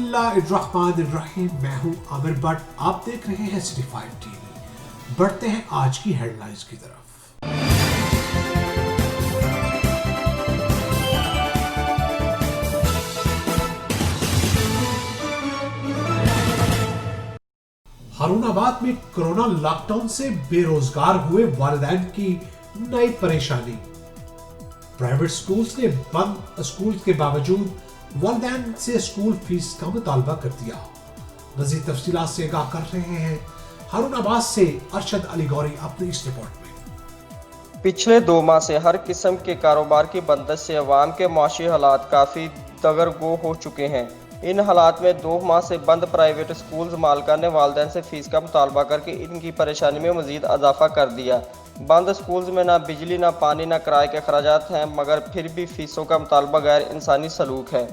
बिस्मिल्लाहिर्रहमानिर्रहीम। मैं हूं आमिर भट्ट, आप देख रहे हैं सिटी 5 टीवी। बढ़ते हैं आज की हेडलाइंस की तरफ। हारूनाबाद में कोरोना लॉकडाउन से बेरोजगार हुए वालिदैन की नई परेशानी। प्राइवेट स्कूल्स ने बंद स्कूल के बावजूद वालिदैन से स्कूल फीस का मुतालबा कर दिया। मज़ीद तफसीलात से आगाह कर रहे हैं हारूनाबाद से अरशद अली गौरी अपनी इस रिपोर्ट में। पिछले 2 माह से हर किस्म के कारोबार की बंदिश से अवाम के माशी हालात काफ़ी दगरगो हो चुके हैं। इन हालात में 2 माह से बंद प्राइवेट स्कूल्स मालिकान ने वालिदैन से फ़ीस का मुतालबा करके इनकी परेशानी में मज़ीद इजाफा कर दिया। बंद स्कूल्स में ना बिजली, ना पानी, ना किराए के अखराजात हैं, मगर फिर भी फ़ीसों का मुतालबा गैर इंसानी सलूक है।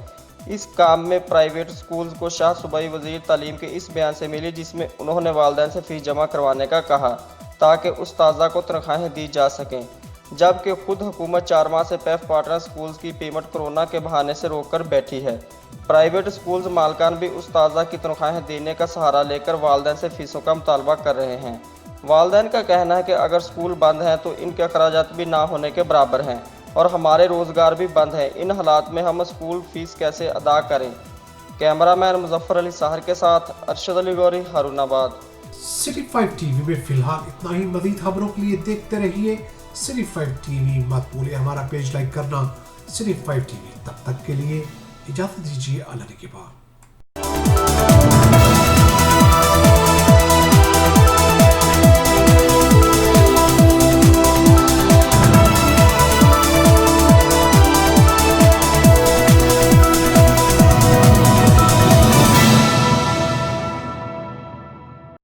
इस काम में प्राइवेट स्कूल्स को शाह सूबाई वज़ीर तालीम के इस बयान से मिली, जिसमें उन्होंने वालिदैन से फ़ीस जमा करवाने का कहा ताकि उस्ताज़ा को तनख्वाहें दी जा सकें, जबकि खुद हुकूमत 4 माह से पैफ पार्टनर स्कूल्स की पेमेंट कोरोना के बहाने से रोक कर बैठी है। प्राइवेट स्कूल्स मालिकान भी उस्ताज़ा की तनख्वाहें देने का सहारा लेकर वालिदैन से फ़ीसों का मुतालबा कर रहे हैं। वालिदैन का कहना है कि अगर स्कूल बंद हैं तो इनके अखराजात भी ना होने के बराबर हैं और हमारे रोज़गार भी बंद हैं। इन हालात में हम स्कूल फ़ीस कैसे अदा करें? कैमरामैन मुजफ्फर अली साहर के साथ अरशद अली गौरी, हारूनाबाद। सिटी 5 टीवी में फिलहाल इतना ही। मज़ीद खबरों के लिए देखते रहिए सिटी 5 टीवी। मत भूलिए हमारा पेज लाइक करना, सिटी 5 टीवी। तब तक के लिए इजाज़त दीजिए। अल्लाह के बाद।